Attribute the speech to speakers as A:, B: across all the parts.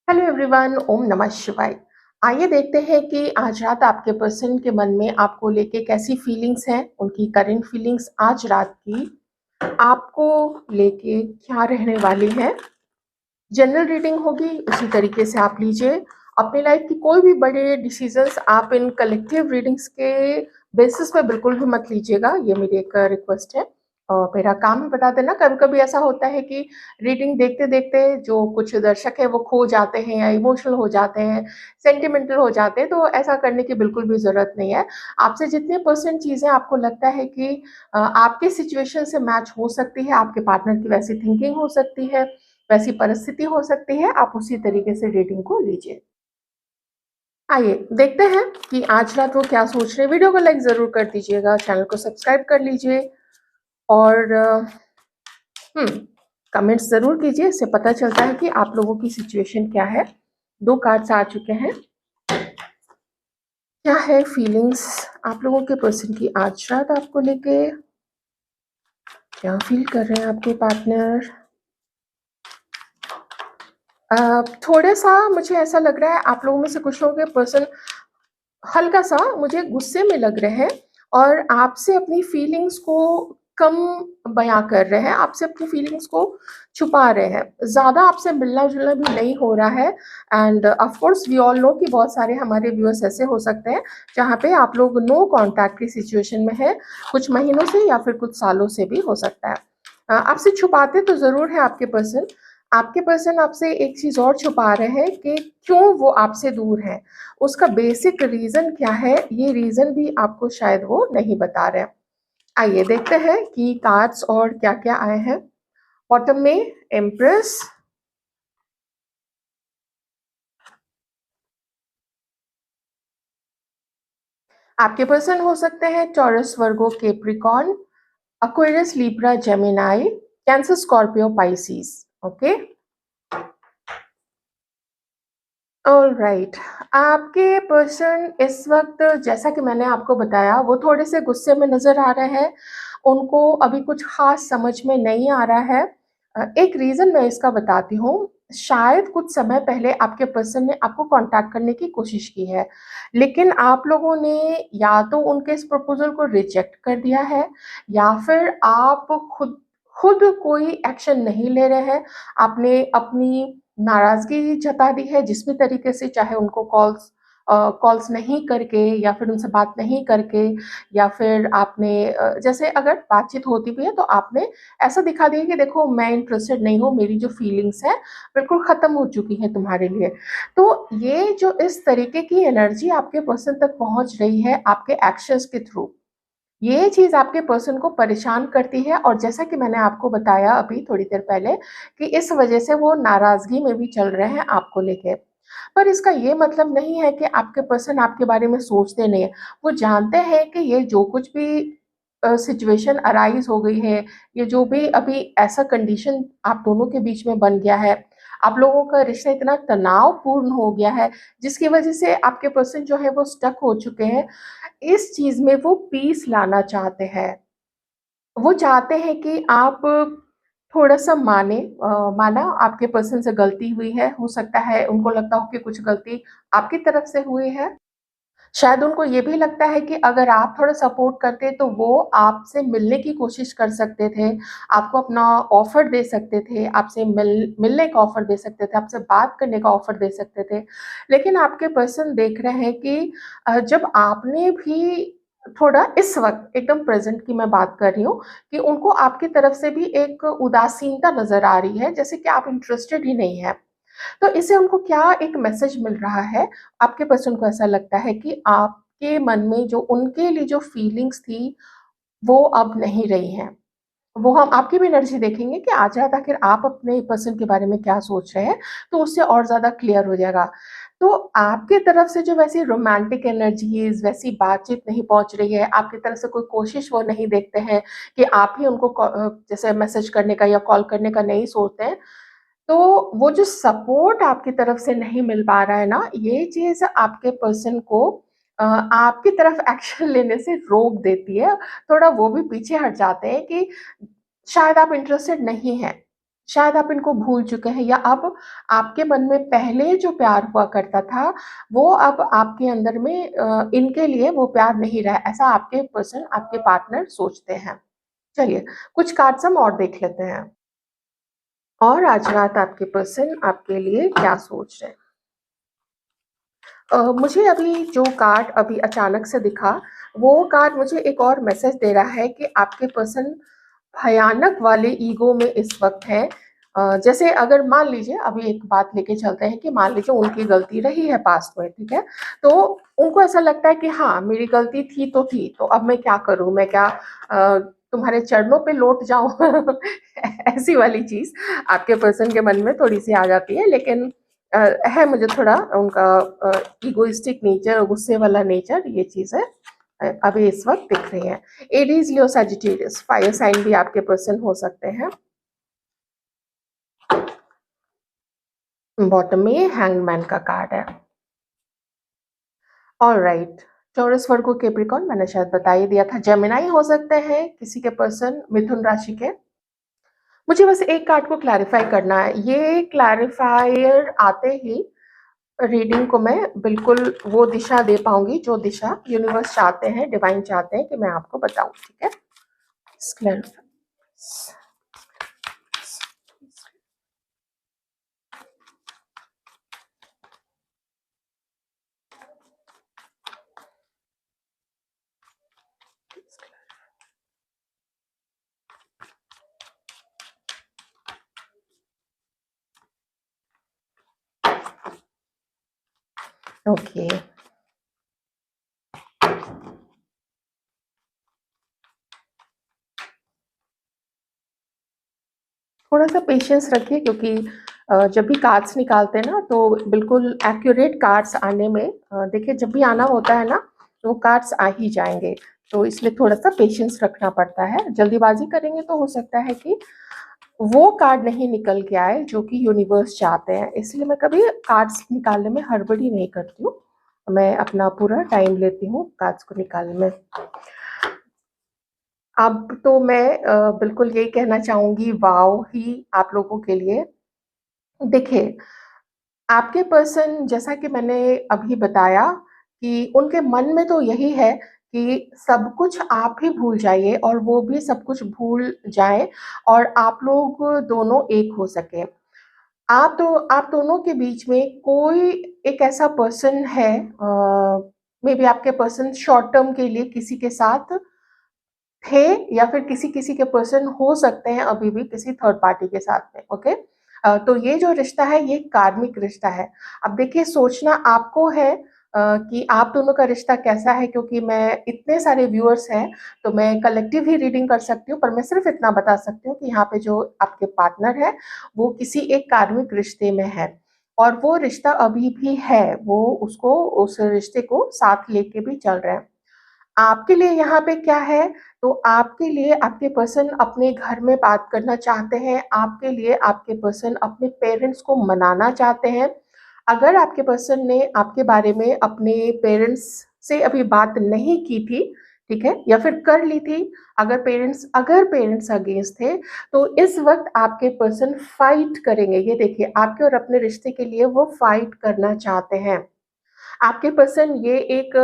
A: Hello everyone, ओम नमः शिवाय। आइए देखते हैं कि आज रात आपके पर्सन के मन में आपको लेके कैसी फीलिंग्स हैं, उनकी करंट फीलिंग्स आज रात की आपको लेके क्या रहने वाली है। जनरल रीडिंग होगी, उसी तरीके से आप लीजिए। अपनी लाइफ की कोई भी बड़े डिसीजंस आप इन कलेक्टिव रीडिंग्स के बेसिस पे बिल्कुल भी मत लीजिएगा, ये मेरी एक रिक्वेस्ट है। और मेरा काम है बता देना। कभी कभी ऐसा होता है कि रीडिंग देखते देखते जो कुछ दर्शक है वो खो जाते हैं या इमोशनल हो जाते हैं, सेंटिमेंटल हो जाते हैं, तो ऐसा करने की बिल्कुल भी ज़रूरत नहीं है। आपसे जितने परसेंट चीज़ें आपको लगता है कि आपके सिचुएशन से मैच हो सकती है, आपके पार्टनर की वैसी थिंकिंग हो सकती है, वैसी परिस्थिति हो सकती है, आप उसी तरीके से रीडिंग को लीजिए। आइए देखते हैं कि आज रात वो क्या सोच रहे हैं। वीडियो को लाइक ज़रूर कर दीजिएगा, चैनल को सब्सक्राइब कर लीजिए और कमेंट्स ज़रूर कीजिए। इससे पता चलता है कि आप लोगों की सिचुएशन क्या है। 2 कार्ड्स आ चुके हैं। क्या है फीलिंग्स आप लोगों के पर्सन की आज रात आपको लेके? क्या फील कर रहे हैं आपके पार्टनर? थोड़ा-सा मुझे ऐसा लग रहा है आप लोगों में से कुछ लोगों के पर्सन हल्का-सा मुझे गुस्से में लग रहे हैं और आपसे अपनी फीलिंग्स को कम बयाँ कर रहे हैं, आपसे अपनी फीलिंग्स को छुपा रहे हैं। ज़्यादा आपसे मिलना-जुलना भी नहीं हो रहा है and of course we all know कि बहुत सारे हमारे व्यूअर्स ऐसे हो सकते हैं, जहाँ पे आप लोग नो कॉन्टैक्ट की सिचुएशन में हैं, कुछ महीनों से या फिर कुछ सालों से भी हो सकता है। आपसे छुपाते तो ज़रूर हैं आपके पर्सन आपसे एक चीज़ और छुपा रहे हैं कि क्यों वो आपसे दूर हैं। उसका बेसिक रीज़न क्या है, ये रीज़न भी आपको शायद वो नहीं बता रहे हैं। आइए देखते हैं कि कार्ड्स और क्या-क्या आए हैं। बॉटम में एम्प्रेस, आपके पर्सन हो सकते हैं Taurus, Virgo, Capricorn, Aquarius, Libra, Gemini, Cancer, Scorpio, Pisces. Okay, alright. आपके पर्सन इस वक़्त जैसा कि मैंने आपको बताया वो थोड़े से गुस्से में नज़र आ रहे हैं। उनको अभी कुछ ख़ास समझ में नहीं आ रहा है। एक रीज़न मैं इसका बताती हूँ। शायद कुछ समय पहले आपके पर्सन ने आपको कॉन्टैक्ट करने की कोशिश की है, लेकिन आप लोगों ने या तो उनके इस प्रपोज़ल को रिजेक्ट कर दिया है या फिर आप खुद खुद कोई एक्शन नहीं ले रहे हैं। आपने अपनी नाराज़गी जता दी है जिस भी तरीके से, चाहे उनको कॉल्स नहीं करके या फिर उनसे बात नहीं करके या फिर आपने जैसे अगर बातचीत होती भी है तो आपने ऐसा दिखा दिया कि देखो मैं इंटरेस्टेड नहीं हूँ, मेरी जो फीलिंग्स हैं बिल्कुल ख़त्म हो चुकी हैं तुम्हारे लिए। तो ये जो इस तरीके की एनर्जी आपके पर्सन तक पहुँच रही है आपके एक्शंस के थ्रू, ये चीज़ आपके पर्सन को परेशान करती है और जैसा कि मैंने आपको बताया अभी थोड़ी देर पहले कि इस वजह से वो नाराज़गी में भी चल रहे हैं आपको लेके। पर इसका ये मतलब नहीं है कि आपके पर्सन आपके बारे में सोचते नहीं हैं। वो जानते हैं कि ये जो कुछ भी सिचुएशन अराइज़ हो गई है, ये जो भी अभी ऐसा कंडीशन आप दोनों के बीच में बन गया है, आप लोगों का रिश्ता इतना तनावपूर्ण हो गया है, जिसकी वजह से आपके पर्सन जो है वो स्टक हो चुके हैं। इस चीज़ में वो पीस लाना चाहते हैं। वो चाहते हैं कि आप थोड़ा-सा माना आपके पर्सन से गलती हुई है, हो सकता है उनको लगता हो कि कुछ गलती आपकी तरफ से हुई है। शायद उनको ये भी लगता है कि अगर आप थोड़ा सपोर्ट करते तो वो आपसे मिलने की कोशिश कर सकते थे, आपको अपना ऑफ़र दे सकते थे, आपसे मिलने का ऑफ़र दे सकते थे, आपसे बात करने का ऑफ़र दे सकते थे। लेकिन आपके पर्सन देख रहे हैं कि जब आपने भी थोड़ा इस वक़्त एकदम प्रेज़ेंट की मैं बात कर रही हूँ कि उनको आपकी तरफ से भी एक उदासीनता नज़र आ रही है, जैसे कि आप इंटरेस्टेड ही नहीं हैं। तो इससे उनको क्या एक मैसेज मिल रहा है, आपके पर्सन को ऐसा लगता है कि आपके मन में जो उनके लिए जो फीलिंग्स थी, वो अब नहीं रही हैं। वो हम आपकी भी एनर्जी देखेंगे कि आज रात आखिर आप अपने पर्सन के बारे में क्या सोच रहे हैं, तो उससे और ज़्यादा क्लियर हो जाएगा। तो आपकी तरफ से जो वैसी रोमांटिक एनर्जीज़, वैसी बातचीत नहीं पहुँच रही है, आपकी तरफ से कोई कोशिश वो नहीं देखते हैं कि आप ही उनको जैसे मैसेज करने का या कॉल करने का नहीं सोचते हैं, तो वो जो सपोर्ट आपकी तरफ से नहीं मिल पा रहा है ना, ये चीज़ आपके पर्सन को आपकी तरफ एक्शन लेने से रोक देती है। थोड़ा वो भी पीछे हट जाते हैं कि शायद आप इंटरेस्टेड नहीं हैं। शायद आप इनको भूल चुके हैं या अब आपके मन में पहले जो प्यार हुआ करता था, वो अब आपके अंदर में इनके लिए वो प्यार नहीं रहा है, ऐसा आपके पर्सन, आपके पार्टनर सोचते हैं। चलिए, कुछ कार्ड्स हम और देख लेते हैं। और आज रात आपके पर्सन आपके लिए क्या सोच रहे हैं? मुझे अभी जो कार्ड अभी अचानक से दिखा, वो कार्ड मुझे एक और मैसेज दे रहा है कि आपके पर्सन भयानक वाले ईगो में इस वक़्त है। जैसे अगर मान लीजिए अभी एक बात लेके चलते हैं कि मान लीजिए उनकी गलती रही है पास्ट में, ठीक है? तो उनको ऐसा लगता है कि हाँ, मेरी गलती थी तो थी, तो अब मैं क्या करूँ? मैं क्या तुम्हारे चरणों पे लौट जाऊँ? ऐसी वाली चीज़ आपके पर्सन के मन में थोड़ी-सी आ जाती है, लेकिन है मुझे थोड़ा उनका इगोइस्टिक नेचर, गुस्से वाला नेचर, ये चीज़ें अभी इस वक़्त दिख रही हैं। एरीज़, लियो, सजिटेरियस, फायर साइन भी आपके पर्सन हो सकते हैं। बॉटम में हैंगमैन का कार्ड है। ऑलराइट, टॉरस, वर्गो, कैप्रिकॉर्न मैंने शायद बता ही दिया था। जेमिनी हो सकते हैं किसी के पर्सन, मिथुन राशि के। मुझे बस एक कार्ड को क्लैरिफाई करना है। ये क्लैरिफायर आते ही रीडिंग को मैं बिल्कुल वो दिशा दे पाऊंगी जो दिशा यूनिवर्स चाहते हैं, डिवाइन चाहते हैं कि मैं आपको बताऊं, ठीक है? क्लैरिफाई। ओके, थोड़ा-सा पेशेंस रखिए क्योंकि जब भी कार्ड्स निकालते हैं ना तो बिल्कुल एक्यूरेट कार्ड्स आने में देखिए जब भी आना होता है ना तो वो कार्ड्स आ ही जाएँगे। तो इसलिए थोड़ा-सा पेशेंस रखना पड़ता है। जल्दीबाज़ी करेंगे तो हो सकता है कि वो कार्ड नहीं निकल के आए जो कि यूनिवर्स चाहते हैं। इसलिए मैं कभी कार्ड्स निकालने में हड़बड़ी नहीं करती हूँ। मैं अपना पूरा टाइम लेती हूँ कार्ड्स को निकालने में। अब तो मैं बिल्कुल यही कहना चाहूँगी, वाओ ही आप लोगों के लिए। देखिए, आपके पर्सन जैसा कि मैंने अभी बताया कि उनके मन में तो यही है कि सब कुछ आप ही भूल जाइए और वो भी सब कुछ भूल जाएँ और आप लोग दोनों एक हो सकें। आप दोनों के बीच में कोई एक ऐसा पर्सन है, मेबी आपके पर्सन शॉर्ट टर्म के लिए किसी के साथ थे या फिर किसी-किसी के पर्सन हो सकते हैं अभी भी किसी थर्ड पार्टी के साथ में, ओके? तो ये जो रिश्ता है ये कार्मिक रिश्ता है। अब देखिए सोचना आपको है कि आप दोनों का रिश्ता कैसा है, क्योंकि मैं इतने सारे व्यूअर्स हैं, तो मैं कलेक्टिव ही रीडिंग कर सकती हूँ, पर मैं सिर्फ़ इतना बता सकती हूँ कि यहाँ पे जो आपके पार्टनर है, वो किसी एक कार्मिक रिश्ते में है और वो रिश्ता अभी भी है, वो उसको उस रिश्ते को साथ लेके भी चल रहा है। आपके लिए यहाँ पे क्या है, तो आपके लिए आपके पर्सन अपने घर में बात करना चाहते हैं, आपके लिए आपके पर्सन अपने पेरेंट्स को मनाना चाहते हैं। अगर आपके पर्सन ने आपके बारे में अपने पेरेंट्स से अभी बात नहीं की थी, ठीक है? या फिर कर ली थी, अगर पेरेंट्स अगेंस्ट थे, तो इस वक़्त आपके पर्सन फाइट करेंगे। ये देखिए, आपके और अपने रिश्ते के लिए वो फाइट करना चाहते हैं। आपके पर्सन ये एक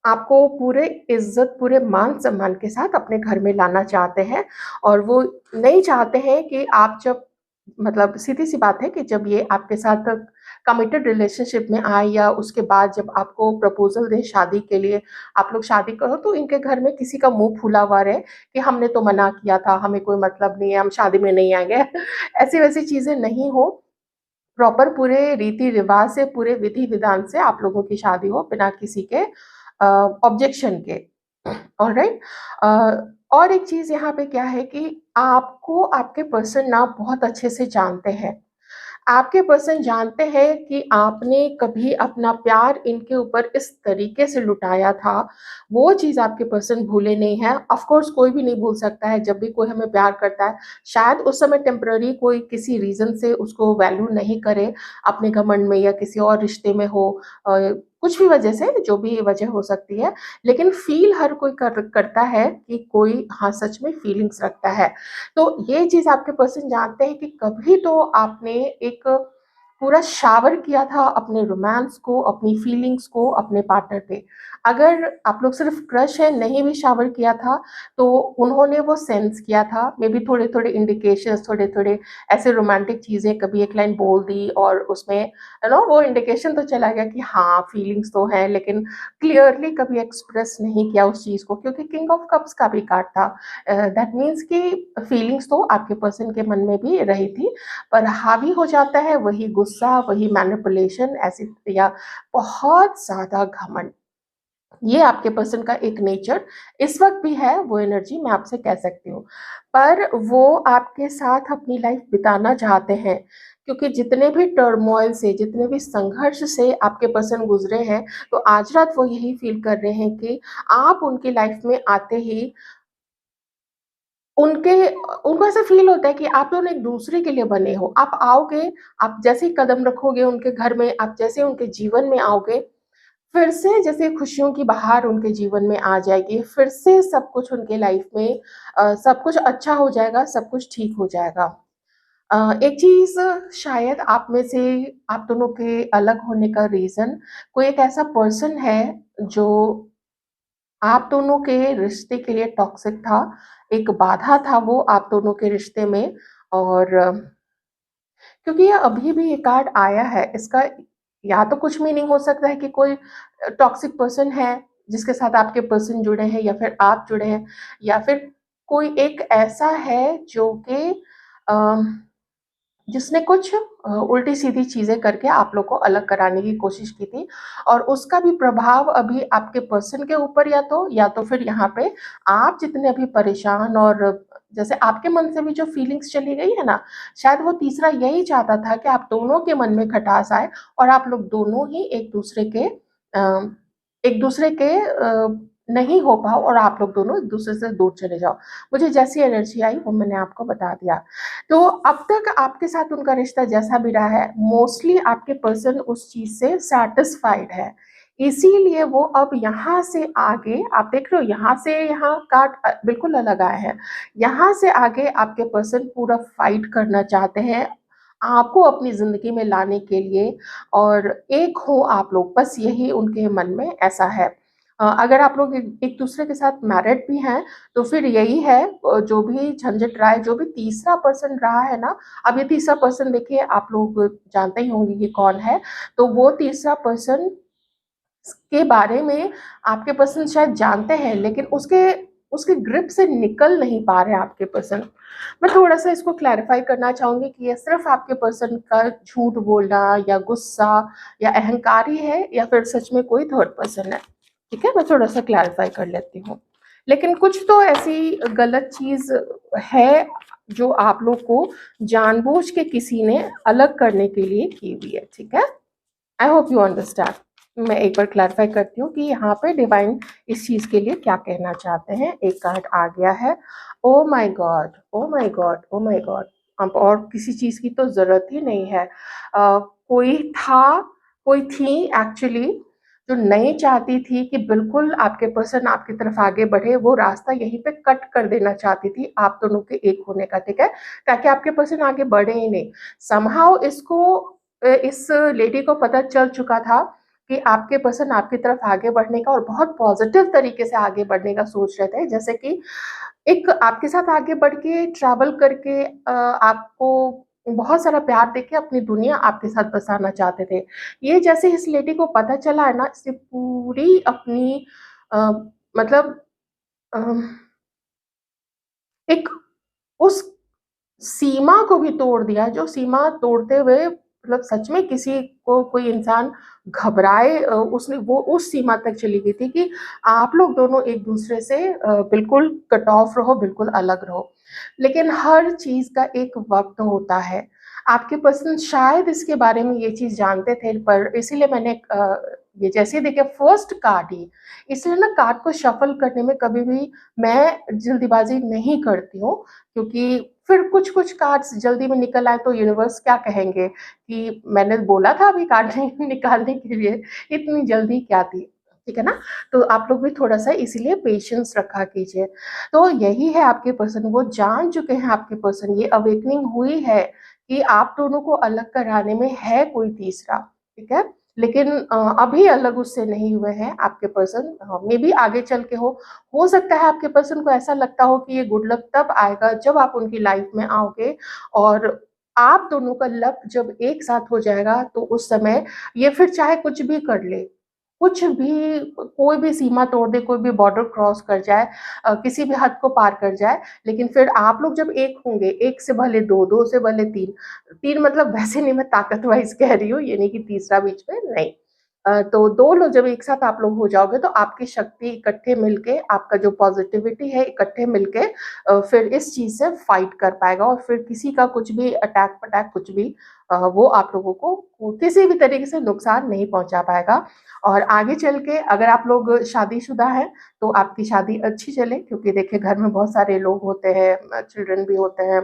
A: आपको पूरे इज़्ज़त, पूरे मान-सम्मान के साथ अपने घर में लाना चाहते हैं और वो नहीं चाहते हैं कि आप जब मतलब सीधी-सी बात है कि जब ये आपके साथ कमिटेड रिलेशनशिप में आए या उसके बाद जब आपको प्रपोज़ल दें शादी के लिए, आप लोग शादी करो तो इनके घर में किसी का मुँह फूला हुआ रहे कि हमने तो मना किया था, हमें कोई मतलब नहीं है, हम शादी में नहीं आएँगे। ऐसी-वैसी चीज़ें नहीं हो, प्रॉपर पूरे रीति-रिवाज से, पूरे विधि-विधान से आप लोगों की शादी हो बिना किसी के ऑब्जेक्शन के। ऑलराइट? अ, और एक चीज़ यहाँ पे क्या है कि आपको आपके पर्सन ना बहुत अच्छे से जानते हैं। आपके पर्सन जानते हैं कि आपने कभी अपना प्यार इनके ऊपर इस तरीके से लुटाया था, वो चीज़ आपके पर्सन भूले नहीं हैं। ऑफ़ कोर्स कोई भी नहीं भूल सकता है जब भी कोई हमें प्यार करता है, शायद उस समय टेम्परेरी कोई किसी रीज़न से उसको वैल्यू नहीं करे, अपने घमंड में या किसी और रिश्ते में हो, कुछ भी वजह से, जो भी वजह हो सकती है, लेकिन फ़ील हर कोई करता है कि कोई हाँ, सच में फीलिंग्स रखता है। तो ये चीज़ आपके पर्सन जानते हैं कि कभी तो आपने एक पूरा शावर किया था अपने रोमांस को, अपनी फीलिंग्स को अपने पार्टनर पे। अगर आप लोग सिर्फ़ क्रश है, नहीं भी शावर किया था, तो उन्होंने वो सेंस किया था। मेबी थोड़े-थोड़े इंडिकेशंस, थोड़े-थोड़े ऐसे रोमांटिक चीज़ें, कभी एक लाइन बोल दी और उसमें वो इंडिकेशन तो चला गया कि हाँ, फीलिंग्स तो हैं, लेकिन क्लियरली कभी एक्सप्रेस नहीं किया उस चीज़ को, क्योंकि किंग ऑफ कप्स का भी कार्ड था। दैट मीन्स कि फीलिंग्स तो आपके पर्सन के मन में भी रही थी, पर हावी हो जाता है वही गुस्सा, वही मैनिपुलेशन, ऐसी या बहुत ज़्यादा घमंड। ये आपके पर्सन का एक नेचर इस वक़्त भी है, वो एनर्जी मैं आपसे कह सकती हूँ। पर वो आपके साथ अपनी लाइफ़ बिताना चाहते हैं, क्योंकि जितने भी टर्मॉइल से, जितने भी संघर्ष से आपके पर्सन गुज़रे हैं, तो आज रात वो यही फ़ील कर रहे हैं कि आप उनकी लाइफ़ में आते ही उनके उनको ऐसा फ़ील होता है कि आप दोनों एक-दूसरे के लिए बने हो। आप आओगे, आप जैसे ही कदम रखोगे उनके घर में, आप जैसे उनके जीवन में आओगे, फिर से जैसे खुशियों की बहार उनके जीवन में आ जाएगी, फिर से सब कुछ उनके लाइफ़ में सब कुछ अच्छा हो जाएगा, सब कुछ ठीक हो जाएगा। एक चीज़ शायद आप में से, आप दोनों के अलग होने का रीज़न, कोई एक ऐसा पर्सन है जो आप दोनों के रिश्ते के लिए टॉक्सिक था, एक बाधा था वो आप दोनों के रिश्ते में। और क्योंकि ये अभी भी ये कार्ड आया है, इसका या तो कुछ मीनिंग हो सकता है कि कोई टॉक्सिक पर्सन है, जिसके साथ आपके पर्सन जुड़े हैं या फिर आप जुड़े हैं, या फिर कोई एक ऐसा है जो कि अ जिसने कुछ उल्टी-सीधी चीज़ें करके आप लोग को अलग कराने की कोशिश की थी, और उसका भी प्रभाव अभी आपके पर्सन के ऊपर, या तो फिर यहाँ पे आप जितने अभी परेशान, और जैसे आपके मन से भी जो फीलिंग्स चली गई है ना, शायद वो तीसरा यही चाहता था कि आप दोनों के मन में खटास आए और आप लोग दोनों ही एक-दूसरे के नहीं हो पाओ, और आप लोग दोनों एक-दूसरे से दूर चले जाओ। मुझे जैसी एनर्जी आई वो मैंने आपको बता दिया। तो अब तक आपके साथ उनका रिश्ता जैसा भी रहा है, मोस्टली आपके पर्सन उस चीज़ से सैटिस्फाइड है। इसीलिए वो अब यहाँ से आगे, आप देख रहे हो, यहाँ से यहाँ कार्ड बिल्कुल अलग आया है। यहाँ से आगे आपके पर्सन पूरा फाइट करना चाहते हैं, आपको अपनी ज़िंदगी में लाने के लिए, और एक हो आप लोग, बस यही उनके मन में ऐसा है। अगर आप लोग एक-दूसरे के साथ मैरिड भी हैं, तो फिर यही है, जो भी झंझट रहा है, जो भी तीसरा पर्सन रहा है ना, अब ये तीसरा पर्सन देखिए आप लोग जानते ही होंगे कि कौन है। तो वो तीसरा पर्सन के बारे में आपके पर्सन शायद जानते हैं, लेकिन उसके उसके ग्रिप से निकल नहीं पा रहे हैं आपके पर्सन। मैं थोड़ा-सा इसको क्लैरिफ़ाई करना चाहूँगी कि ये सिर्फ़ आपके पर्सन का झूठ बोलना या गुस्सा या अहंकार ही है, या फिर सच में कोई थर्ड पर्सन है। ठीक है? मैं थोड़ा-सा क्लैरिफ़ाई कर लेती हूँ। लेकिन कुछ तो ऐसी गलत चीज़ है, जो आप लोग को जानबूझ के किसी ने अलग करने के लिए की हुई है, ठीक है? I hope you understand. मैं एक बार क्लैरिफ़ाई करती हूँ कि यहाँ पे डिवाइन इस चीज़ के लिए क्या कहना चाहते हैं। एक कार्ड आ गया है। Oh my God! Oh my God! Oh my God! अब और किसी चीज़ की तो ज़रूरत ही नहीं है। कोई था, कोई थी एक्चुअली, जो नहीं चाहती थी कि बिल्कुल आपके पर्सन आपकी तरफ आगे बढ़े, वो रास्ता यहीं पे कट कर देना चाहती थी आप दोनों के एक होने का, ठीक है? ताकि आपके पर्सन आगे बढ़े ही नहीं। समहाउ इस लेडी को पता चल चुका था कि आपके पर्सन आपकी तरफ आगे बढ़ने का, और बहुत पॉज़िटिव तरीके से आगे बढ़ने का सोच रहे थे। जैसे कि एक आपके साथ आगे बढ़ के ट्रैवल करके आपको बहुत सारा प्यार देके अपनी दुनिया आपके साथ बसाना चाहते थे। ये जैसे इस लेडी को पता चला है ना, इसने पूरी अपनी अ, मतलब अ, एक उस सीमा को भी तोड़ दिया, जो सीमा तोड़ते हुए मतलब सच में किसी को कोई इंसान घबराए, उसने वो उस सीमा तक चली गई थी कि आप लोग दोनों एक-दूसरे से बिल्कुल कट ऑफ रहो, बिल्कुल अलग रहो। लेकिन हर चीज़ का एक वक़्त होता है। आपके पर्सन शायद इसके बारे में ये चीज़ जानते थे, पर इसीलिए मैंने ये जैसे ही देखिए फर्स्ट कार्ड ही, इसलिए ना कार्ड को शफ़ल करने में कभी भी मैं जल्दबाज़ी नहीं करती हूँ, क्योंकि फिर कुछ-कुछ कार्ड्स जल्दी में निकल आए तो यूनिवर्स क्या कहेंगे कि मैंने बोला था अभी कार्ड नहीं निकालने के लिए, इतनी जल्दी क्या थी, ठीक है ना? तो आप लोग भी थोड़ा-सा इसीलिए पेशेंस रखा कीजिए। तो यही है आपके पर्सन, वो जान चुके हैं आपके पर्सन, ये अवेकनिंग हुई है कि आप दोनों को अलग कराने में है कोई तीसरा, ठीक है? लेकिन अभी अलग उससे नहीं हुए हैं आपके पर्सन, मेबी आगे चल के हो सकता है आपके पर्सन को ऐसा लगता हो कि ये गुड लक तब आएगा जब आप उनकी लाइफ में आओगे और आप दोनों का लक जब एक साथ हो जाएगा तो उस समय ये फिर चाहे कुछ भी कर ले, कुछ भी, कोई भी सीमा तोड़ दे, कोई भी बॉर्डर क्रॉस कर जाए, किसी भी हद को पार कर जाए, लेकिन फिर आप लोग जब एक होंगे, 1 से भले 2, 2 से भले 3, 3 मतलब वैसे नहीं, मैं ताकत वाइज़ कह रही हूँ, ये नहीं कि तीसरा बीच में, नहीं। तो 2 लोग जब एक साथ आप लोग हो जाओगे तो आपकी शक्ति इकट्ठे मिलके, आपका जो पॉज़िटिविटी है इकट्ठे मिलके फिर इस चीज़ से फाइट कर पाएगा और फिर किसी का कुछ भी अटैक-वटैक कुछ भी वो आप लोगों को किसी भी तरीके से नुकसान नहीं पहुँचा पाएगा। और आगे चल के अगर आप लोग शादीशुदा हैं, तो आपकी शादी अच्छी चले, क्योंकि देखिए घर में बहुत सारे लोग होते हैं, चिल्ड्रन भी होते हैं।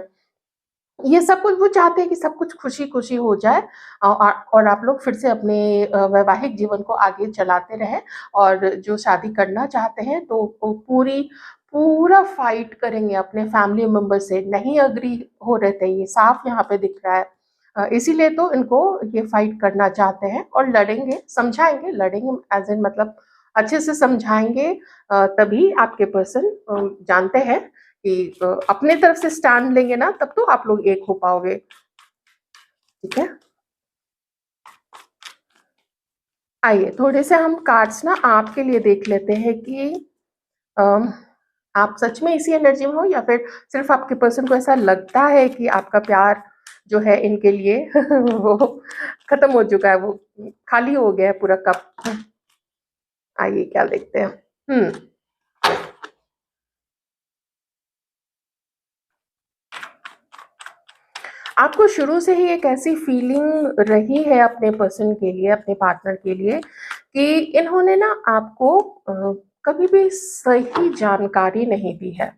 A: ये सब कुछ वो चाहते हैं कि सब कुछ खुशी-खुशी हो जाए और आप लोग फिर से अपने वैवाहिक जीवन को आगे चलाते रहें और जो शादी करना चाहते हैं तो वो पूरा फाइट करेंगे अपने फैमिली मेंबर से, नहीं एग्री हो रहे थे, ये साफ यहाँ पे दिख रहा है। इसीलिए तो इनको ये फाइट करना चाहते हैं और लड़ेंगे, समझाएँगे, लड़ेंगे एज़ इन मतलब अच्छे से समझाएँगे, तभी आपके पर्सन जानते हैं कि अपने तरफ से स्टैंड लेंगे ना तब तो आप लोग एक हो पाओगे, ठीक है? आइए थोड़े से हम कार्ड्स ना आपके लिए देख लेते हैं कि अम, आप सच में इसी एनर्जी में हो या फिर सिर्फ़ आपके पर्सन को ऐसा लगता है कि आपका प्यार जो है इनके लिए वो खत्म हो चुका है, वो खाली हो गया है पूरा कप। आइए क्या देखते हैं। हुँ। आपको शुरू से ही एक ऐसी फीलिंग रही है अपने पर्सन के लिए, अपने पार्टनर के लिए कि इन्होंने ना आपको कभी भी सही जानकारी नहीं दी है।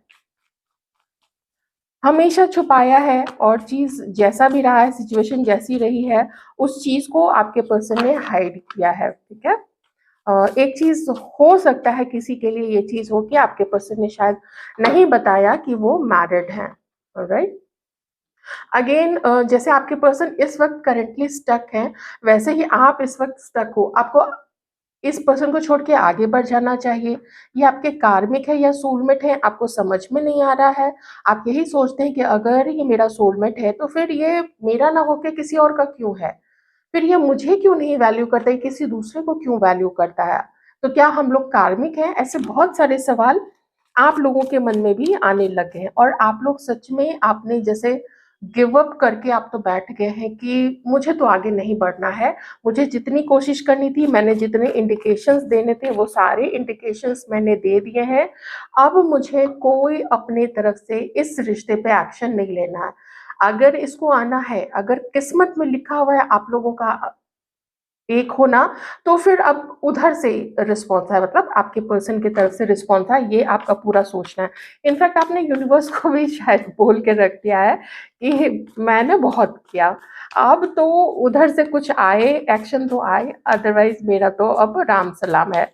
A: हमेशा छुपाया है और चीज़ जैसा भी रहा है, सिचुएशन जैसी रही है, उस चीज़ को आपके पर्सन ने हाइड किया है, ठीक है? एक चीज़ हो सकता है किसी के लिए ये चीज़ हो कि आपके पर्सन ने शायद नहीं बताया कि वो मैरिड हैं, ऑलराइट? अगेन जैसे आपके पर्सन इस वक़्त करंटली स्टक हैं, वैसे ही आप इस वक़्त स्टक हो। आपको इस पर्सन को छोड़ के आगे बढ़ जाना चाहिए। ये आपके कार्मिक है या सोलमेट है, आपको समझ में नहीं आ रहा है। आप यही सोचते हैं कि अगर ये मेरा सोलमेट है, तो फिर ये मेरा ना होके किसी और का क्यों है? फिर ये मुझे क्यों नहीं वैल्यू करता, ये किसी दूसरे को क्यों वैल्यू करता है? तो क्या हम लोग कार्मिक हैं? ऐसे बहुत सारे सवाल आप लोगों के मन में भी आने लगे हैं और आप लोग सच में आपने जैसे गिव अप करके आप तो बैठ गए हैं कि मुझे तो आगे नहीं बढ़ना है। मुझे जितनी कोशिश करनी थी, मैंने जितने इंडिकेशंस देने थे, वो सारे इंडिकेशंस मैंने दे दिए हैं। अब मुझे कोई अपने तरफ से इस रिश्ते पे एक्शन नहीं लेना है। अगर इसको आना है, अगर किस्मत में लिखा हुआ है आप लोगों का एक होना, तो फिर अब उधर से रिस्पॉन्स है, मतलब आपके पर्सन की तरफ से रिस्पॉन्स है, ये आपका पूरा सोचना है। इनफैक्ट आपने यूनिवर्स को भी शायद बोल के रख दिया है कि मैंने बहुत किया, अब तो उधर से कुछ आए, एक्शन तो आए, अदरवाइज़ मेरा तो अब राम सलाम है।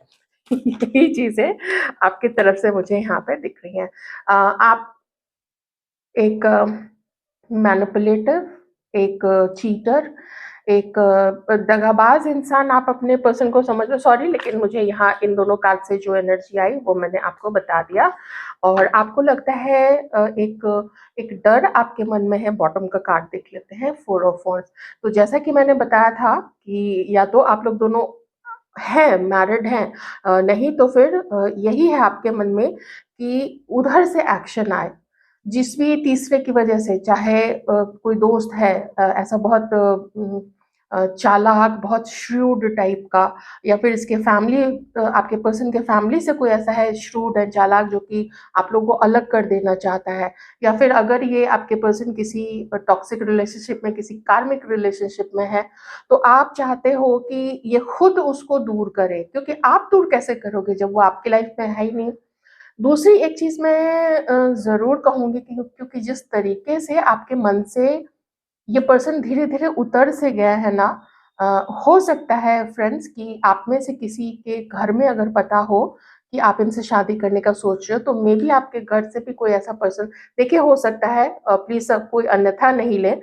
A: यही चीज़ें आपकी तरफ से मुझे यहाँ पे दिख रही हैं। आप एक मैनिपुलेटिव, एक चीटर, एक दगाबाज़ इंसान आप अपने पर्सन को समझ लो, सॉरी लेकिन मुझे यहाँ इन दोनों कार्ड से जो एनर्जी आई वो मैंने आपको बता दिया और आपको लगता है एक डर आपके मन में है, बॉटम का कार्ड देख लेते हैं, 4 ऑफ वॉन्ड्स। तो जैसा कि मैंने बताया था कि या तो आप लोग दोनों हैं, मैरिड हैं, नहीं तो फिर यही है आपके मन में कि उधर से एक्शन आए। जिस भी तीसरे की वजह से, चाहे कोई दोस्त है ऐसा बहुत चालाक, बहुत श्रूड टाइप का, या फिर इसके फैमिली आपके पर्सन के फैमिली से कोई ऐसा है श्रूड है, चालाक, जो कि आप लोगों को अलग कर देना चाहता है, या फिर अगर ये आपके पर्सन किसी टॉक्सिक रिलेशनशिप में, किसी कार्मिक रिलेशनशिप में है, तो आप चाहते हो कि ये खुद उसको दूर करे, क्योंकि आप दूर कैसे करोगे जब वो आपकी लाइफ में है ही नहीं? दूसरी एक चीज़ मैं ज़रूर कहूँगी कि क्योंकि जिस तरीके से आपके मन से ये पर्सन धीरे-धीरे उतर से गया है ना, अ, हो सकता है फ्रेंड्स कि आप में से किसी के घर में अगर पता हो कि आप इनसे शादी करने का सोच रहे हो, तो मेबी आपके घर से भी कोई ऐसा पर्सन, देखिए हो सकता है, प्लीज़ कोई अन्यथा नहीं लें,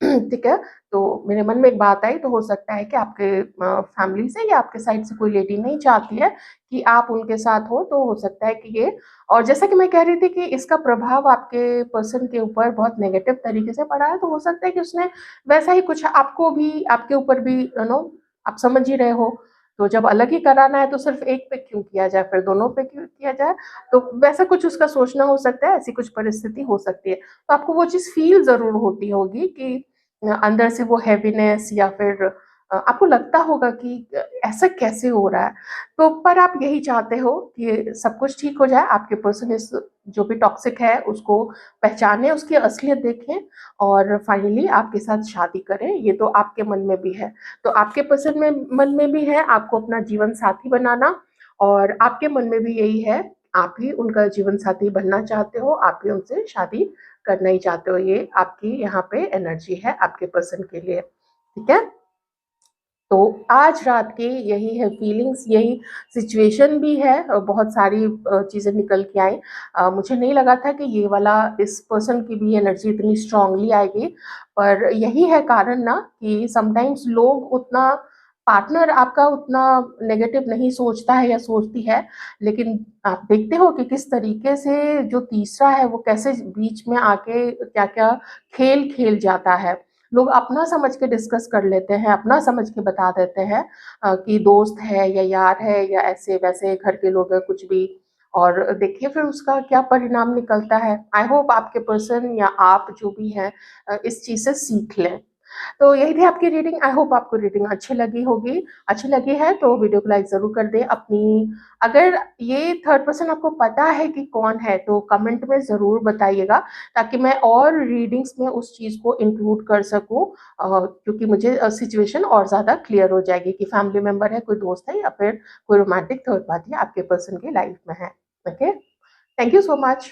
A: ठीक है? तो मेरे मन में एक बात आई, तो हो सकता है कि आपके फैमिली से या आपके साइड से कोई लेडी नहीं चाहती है कि आप उनके साथ हो, तो हो सकता है कि ये, और जैसा कि मैं कह रही थी कि इसका प्रभाव आपके पर्सन के ऊपर बहुत नेगेटिव तरीके से पड़ा है, तो हो सकता है कि उसने वैसा ही कुछ आपको भी, आपके ऊपर भी आप समझ ही रहे हो। तो जब अलग ही कराना है तो सिर्फ़ एक पे क्यों किया जाए, फिर दोनों पे क्यों किया जाए? तो वैसा कुछ उसका सोचना हो सकता है, ऐसी कुछ परिस्थिति हो सकती है। तो आपको वो चीज़ फ़ील ज़रूर होती होगी कि अंदर से वो हेवीनेस, या फिर आपको लगता होगा कि ऐसा कैसे हो रहा है? तो पर आप यही चाहते हो कि सब कुछ ठीक हो जाए, आपके पर्सन इस जो भी टॉक्सिक है उसको पहचानें, उसकी असलियत देखें और फाइनली आपके साथ शादी करें, ये तो आपके मन में भी है। तो आपके पर्सन में मन में भी है आपको अपना जीवन साथी बनाना, और आपके मन में भी यही है, आप ही उनका जीवन साथी बनना चाहते हो, आप ही उनसे शादी करना ही चाहते हो। ये आपकी यहाँ पे एनर्जी है आपके पर्सन के लिए, ठीक है? तो आज रात की यही है फीलिंग्स, यही सिचुएशन भी है, बहुत सारी चीज़ें निकल के आई। मुझे नहीं लगा था कि ये वाला इस पर्सन की भी एनर्जी इतनी स्ट्रांगली आएगी, पर यही है कारण ना कि समटाइम्स लोग उतना, पार्टनर आपका उतना नेगेटिव नहीं सोचता है या सोचती है, लेकिन आप देखते हो कि किस तरीके से जो तीसरा है वो कैसे बीच में आके क्या-क्या खेल खेल जाता है। लोग अपना समझ के डिस्कस कर लेते हैं, अपना समझ के बता देते हैं कि दोस्त है या यार है या ऐसे-वैसे घर के लोग हैं, कुछ भी, और देखिए फिर उसका क्या परिणाम निकलता है। आई होप आपके पर्सन या आप जो भी हैं इस चीज़ से सीख लें। तो यही थी आपकी रीडिंग, आई होप आपको रीडिंग अच्छी लगी होगी। अच्छी लगी है तो वीडियो को लाइक ज़रूर कर दें। अपनी, अगर ये थर्ड पर्सन आपको पता है कि कौन है तो कमेंट में ज़रूर बताइएगा, ताकि मैं और रीडिंग्स में उस चीज़ को इंक्लूड कर सकूँ, क्योंकि मुझे सिचुएशन और ज़्यादा क्लियर हो जाएगी कि फैमिली मेंबर है, कोई दोस्त है या फिर कोई रोमांटिक थर्ड पार्टी आपके पर्सन की लाइफ में है। Okay? Thank you so much.